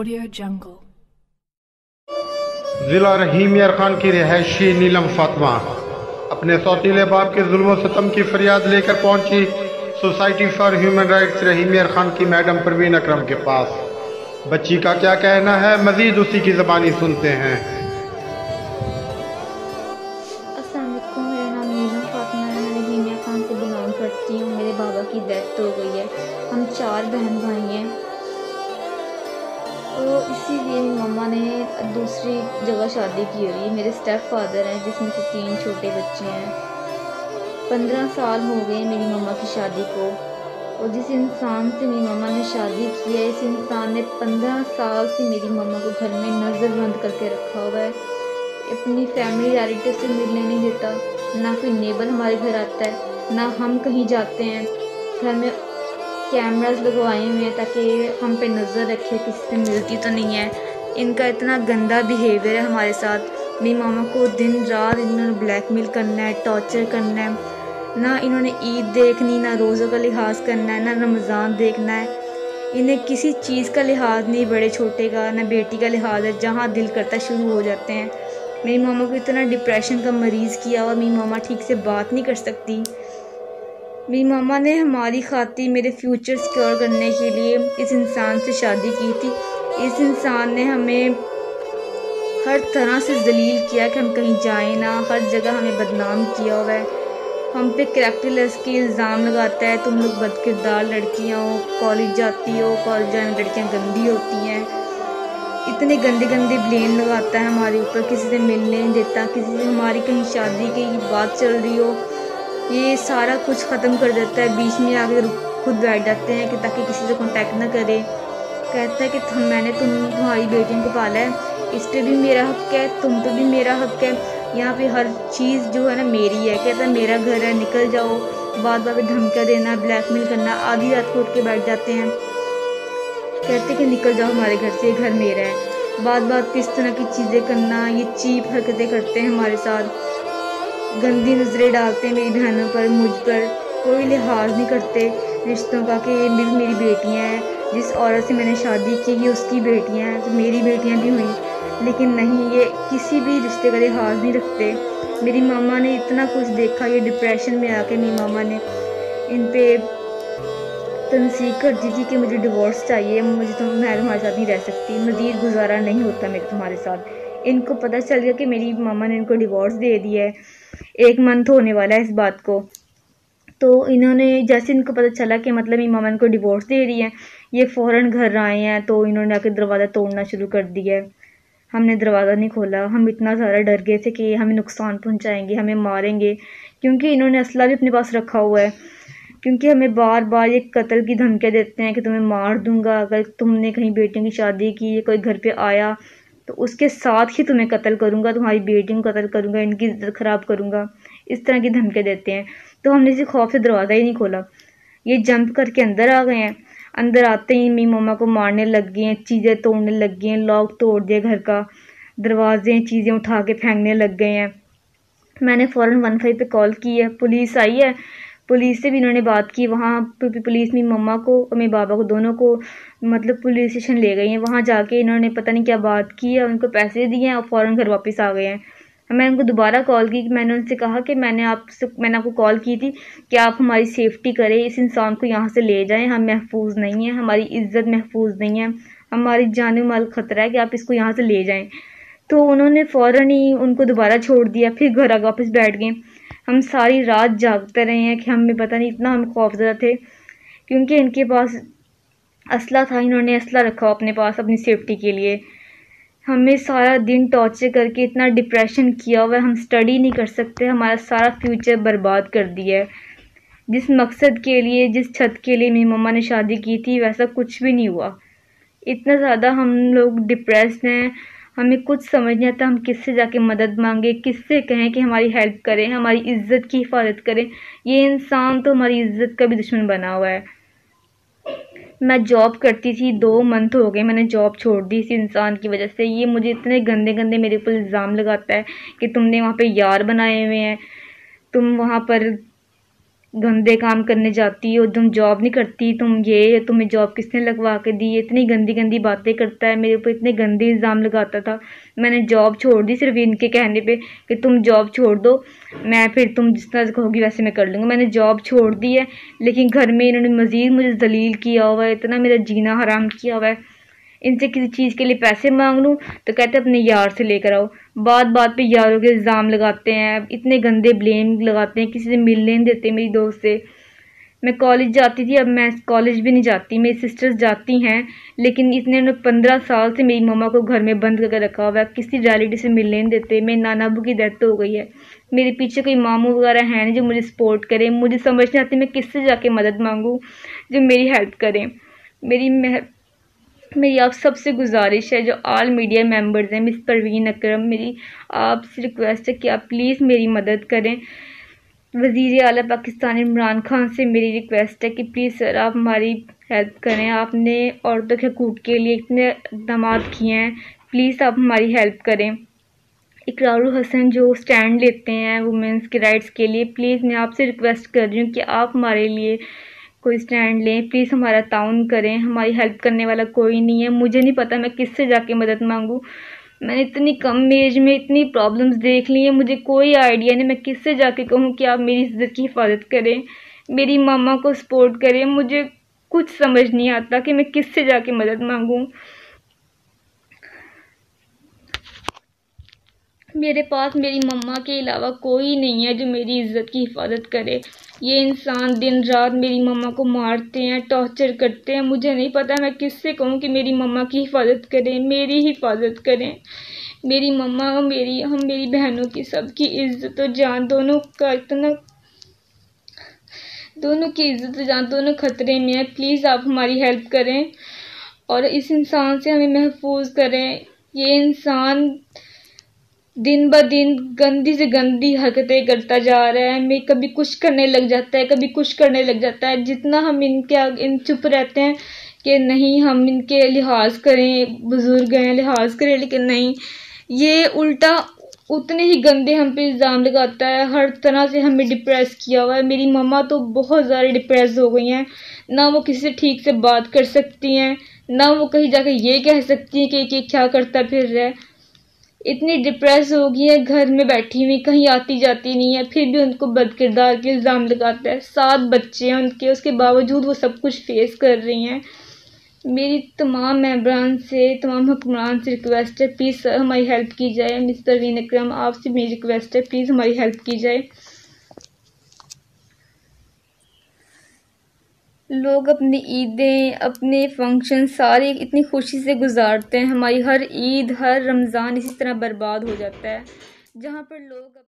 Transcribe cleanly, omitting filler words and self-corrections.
Audio Jungle। जिला रहीम यार खान की रिहायशी नीलम फातिमा अपने सौतीले बाप के जुल्म सितम की फरियाद लेकर पहुंची सोसाइटी फॉर ह्यूमन राइट्स रहीम यार खान की मैडम परवीन अकरम के पास। बच्ची का क्या कहना है, मजीद उसी की ज़बानी सुनते हैं। अस्सलाम वालेकुम, मेरा नाम नीलम फातिमा है। मैं रहीम यार खान से बिलोंग करती हूँ। मेरे बाबा की डेथ हो गई है। हम 4 बहन भाई हैं। तो इसीलिए मेरी मम्मा ने दूसरी जगह शादी की हुई है। मेरे स्टेप फादर हैं जिसमें से 3 छोटे बच्चे हैं। 15 साल हो गए मेरी मम्मा की शादी को। और जिस इंसान से मेरी मम्मा ने शादी की है, इस इंसान ने 15 साल से मेरी मम्मा को घर में नज़र बंद करके रखा हुआ है। अपनी फैमिली रिलेटिव से मिलने नहीं देता, ना कोई नेबर हमारे घर आता है, ना हम कहीं जाते हैं। घर में कैमरास लगवाए हुए हैं ताकि हम पे नज़र रखे किसी से मिलती तो नहीं है। इनका इतना गंदा बिहेवियर है हमारे साथ। मेरी मामा को दिन रात इन्होंने ब्लैकमेल करना है, टॉर्चर करना है। ना इन्होंने ईद देखनी, ना रोज़ों का लिहाज करना है, ना रमज़ान देखना है। इन्हें किसी चीज़ का लिहाज नहीं, बड़े छोटे का, ना बेटी का लिहाज है। जहाँ दिल करता शुरू हो जाते हैं। मेरी मामा को इतना डिप्रेशन का मरीज़ किया और मेरी मामा ठीक से बात नहीं कर सकती। मेरी मामा ने हमारी खातिर मेरे फ्यूचर सिक्योर करने के लिए इस इंसान से शादी की थी। इस इंसान ने हमें हर तरह से जलील किया कि हम कहीं जाएं ना, हर जगह हमें बदनाम किया हुआ है। हम पे करैक्टरलेस के इल्ज़ाम लगाता है, तुम लोग बदकिरदार लड़कियाँ हो, कॉलेज जाती हो, कॉलेज जाने लड़कियाँ गंदी होती हैं। इतने गंदे गंदे ब्लेम लगाता है हमारे ऊपर, किसी से मिलने नहीं देता, किसी से हमारी कहीं शादी की बात चल रही हो, ये सारा कुछ ख़त्म कर देता है। बीच में आकर खुद बैठ जाते हैं कि ताकि किसी से कांटेक्ट ना करे। कहता है कि मैंने तुम्हारी बेटियों को पाला है, इस पे भी मेरा हक है, तुम पे भी मेरा हक है। यहाँ पे हर चीज़ जो है ना मेरी है। कहता है मेरा घर है, निकल जाओ। बात बात पे धमकियाँ देना, ब्लैकमेल करना। आधी रात को उठ के बैठ जाते हैं, कहते कि निकल जाओ हमारे घर से, घर मेरा है। बात बात पे इस तरह की चीज़ें करना, ये चीप हरकतें करते हैं हमारे साथ। गंदी नज़रें डालते हैं मेरी बहनों पर, मुझ पर। कोई लिहाज नहीं करते रिश्तों का कि ये भी मेरी बेटियाँ हैं, जिस औरत से मैंने शादी की ये उसकी बेटियाँ हैं, तो मेरी बेटियाँ भी हुई। लेकिन नहीं, ये किसी भी रिश्ते का लिहाज नहीं रखते। मेरी मामा ने इतना कुछ देखा, ये डिप्रेशन में आके मेरी मामा ने इन पे तनसीह कर दी थी कि मुझे डिवोर्स चाहिए, मैं तुम्हारे साथ नहीं रह सकती, मज़ीद गुजारा नहीं होता मेरे तुम्हारे साथ। इनको पता चल गया कि मेरी मामा ने इनको डिवोर्स दे दिया है। 1 मंथ होने वाला है इस बात को। तो इन्होंने जैसे इनको पता चला कि मतलब मेरी मामा इनको डिवोर्स दे रही है, ये फ़ौरन घर आए हैं। तो इन्होंने आके दरवाज़ा तोड़ना शुरू कर दिया है। हमने दरवाज़ा नहीं खोला, हम इतना ज़्यादा डर गए थे कि हमें नुकसान पहुँचाएंगे, हमें मारेंगे, क्योंकि इन्होंने असला भी अपने पास रखा हुआ है। क्योंकि हमें बार बार ये कत्ल की धमकियाँ देते हैं कि तुम्हें मार दूंगा अगर तुमने कहीं बेटियों की शादी की, कोई घर पे आया तो उसके साथ ही तुम्हें कत्ल करूंगा, तुम्हारी बेटियों को कत्ल करूंगा, इनकी इज्जत ख़राब करूंगा। इस तरह की धमकियाँ देते हैं। तो हमने इसी खौफ से दरवाज़ा ही नहीं खोला। ये जंप करके अंदर आ गए हैं। अंदर आते ही मेरी मम्मा को मारने लग गए हैं, चीज़ें तोड़ने लग गए हैं, लॉक तोड़ दिया घर का, दरवाजे चीज़ें उठा के फेंकने लग गए हैं। मैंने फ़ौरन 15 पे कॉल की है, पुलिस आई है। पुलिस से भी इन्होंने बात की। वहाँ पुलिस मेरी मम्मा को और मेरे बाबा को दोनों को मतलब पुलिस स्टेशन ले गई हैं। वहाँ जाके इन्होंने पता नहीं क्या बात की है, उनको पैसे दिए हैं और फ़ौरन घर वापस आ गए हैं। मैंने उनको दोबारा कॉल की, मैंने उनसे कहा कि मैंने आपको कॉल की थी कि आप हमारी सेफ्टी करें, इस इंसान को यहाँ से ले जाएं, हम महफूज नहीं हैं, हमारी इज्जत महफूज नहीं है, हमारी जान माल खतरा है कि आप इसको यहाँ से ले जाएं। तो उन्होंने फ़ौरन ही उनको दोबारा छोड़ दिया, फिर घर आकर वापस बैठ गए। हम सारी रात जागते रहे हैं कि हमें पता नहीं, इतना हम खौफज़दा थे क्योंकि इनके पास असला था। इन्होंने असला रखा अपने पास अपनी सेफ्टी के लिए। हमें सारा दिन टॉर्चर करके इतना डिप्रेशन किया हुआ है, हम स्टडी नहीं कर सकते, हमारा सारा फ्यूचर बर्बाद कर दिया है। जिस मकसद के लिए, जिस छत के लिए मेरी मम्मा ने शादी की थी, वैसा कुछ भी नहीं हुआ। इतना ज़्यादा हम लोग डिप्रेस्ड हैं, हमें कुछ समझ नहीं आता हम किससे जाके मदद मांगे, किससे कहें कि हमारी हेल्प करें, हमारी इज़्ज़त की हिफाजत करें। ये इंसान तो हमारी इज़्ज़त का भी दुश्मन बना हुआ है। मैं जॉब करती थी, 2 मंथ हो गए मैंने जॉब छोड़ दी इस इंसान की वजह से। ये मुझे इतने गंदे गंदे मेरे ऊपर इल्ज़ाम लगाता है कि तुमने वहाँ पे यार बनाए हुए हैं, तुम वहाँ पर गंदे काम करने जाती हो, तुम जॉब नहीं करती, तुम्हें जॉब किसने लगवा के दी, इतनी गंदी गंदी बातें करता है, मेरे ऊपर इतने गंदे इल्ज़ाम लगाता था। मैंने जॉब छोड़ दी सिर्फ इनके कहने पे कि तुम जॉब छोड़ दो, मैं फिर तुम जिस तरह कहोगी वैसे मैं कर लूँगा। मैंने जॉब छोड़ दी है, लेकिन घर में इन्होंने मज़ीद मुझे जलील किया हुआ है, इतना मेरा जीना हराम किया हुआ है। इनसे किसी चीज़ के लिए पैसे मांग लूँ तो कहते अपने यार से लेकर आओ। बात बात पे यारों के इल्ज़ाम लगाते हैं, इतने गंदे ब्लेम लगाते हैं, किसी से मिलने नहीं देते मेरी दोस्त से। मैं कॉलेज जाती थी, अब मैं कॉलेज भी नहीं जाती, मेरी सिस्टर्स जाती हैं, लेकिन इतने 15 साल से मेरी मम्मा को घर में बंद करके रखा हुआ है, किसी रियलिटी से मिलने नहीं देते। मेरे नाना अबू की डेथ हो गई है, मेरे पीछे कोई मामू वगैरह है नहीं जो मुझे सपोर्ट करे। मुझे समझ नहीं आती मैं किससे जाके मदद मांगूँ जो मेरी हेल्प करें। मेरी आप सबसे गुजारिश है, जो ऑल मीडिया मेंबर्स हैं, मिस परवीन अकरम, मेरी आपसे रिक्वेस्ट है कि आप प्लीज़ मेरी मदद करें। वज़ीर आला पाकिस्तान इमरान खान से मेरी रिक्वेस्ट है कि प्लीज़ सर आप हमारी हेल्प करें। आपने औरतों के हकूक़ के लिए इतने इक़दाम किए हैं, प्लीज़ आप हमारी हेल्प करें। इकरारुल हसन जो स्टैंड लेते हैं वुमेंस के राइट्स के लिए, प्लीज़ मैं आपसे रिक्वेस्ट कर रही हूँ कि आप हमारे लिए कोई स्टैंड लें, प्लीज़ हमारा ताउन करें। हमारी हेल्प करने वाला कोई नहीं है, मुझे नहीं पता मैं किससे जाके मदद मांगूँ। मैंने इतनी कम एज में इतनी प्रॉब्लम्स देख ली हैं, मुझे कोई आइडिया नहीं मैं किससे जाके कहूँ कि आप मेरी इज़्ज़त की हिफाजत करें, मेरी मामा को सपोर्ट करें। मुझे कुछ समझ नहीं आता कि मैं किससे जाके मदद मांगूँ। मेरे पास मेरी मम्मा के अलावा कोई नहीं है जो मेरी इज़्ज़त की हिफाजत करे। ये इंसान दिन रात मेरी मम्मा को मारते हैं, टॉर्चर करते हैं। मुझे नहीं पता मैं किससे कहूँ कि मेरी मम्मा की हिफाजत करें, मेरी हिफाजत करें। मेरी मम्मा और मेरी बहनों की सबकी इज़्ज़त और जान दोनों की इज़्ज़त और जान दोनों ख़तरे में है। प्लीज़ आप हमारी हेल्प करें और इस इंसान से हमें महफूज करें। ये इंसान दिन ब दिन गंदी से गंदी हरकतें करता जा रहा है। मैं कभी कुछ करने लग जाता है, कभी कुछ करने लग जाता है। जितना हम इन चुप रहते हैं कि नहीं हम इनके लिहाज करें, बुजुर्ग हैं लिहाज करें, लेकिन नहीं, ये उल्टा उतने ही गंदे हम पे इल्ज़ाम लगाता है। हर तरह से हमें डिप्रेस किया हुआ है। मेरी मम्मा तो बहुत ज़्यादा डिप्रेस हो गई हैं, ना वो किसी से ठीक से बात कर सकती हैं, ना वो कहीं जाके ये कह सकती हैं कि क्या करता फिर रहा है। इतनी डिप्रेस हो गई है, घर में बैठी हुई, कहीं आती जाती नहीं है, फिर भी उनको बदकिरदार के इल्ज़ाम लगाता है। 7 बच्चे हैं उनके, उसके बावजूद वो सब कुछ फेस कर रही हैं। मेरी तमाम मेंबरान से, तमाम हुक्मरान से रिक्वेस्ट है, प्लीज़ सर हमारी हेल्प की जाए। मिस परवीन अकरम आपसे मेरी रिक्वेस्ट है, प्लीज़ हमारी हेल्प की जाए। लोग अपनी ईदें, अपने फंक्शन सारे इतनी खुशी से गुजारते हैं, हमारी हर ईद, हर रमज़ान इसी तरह बर्बाद हो जाता है, जहाँ पर लोग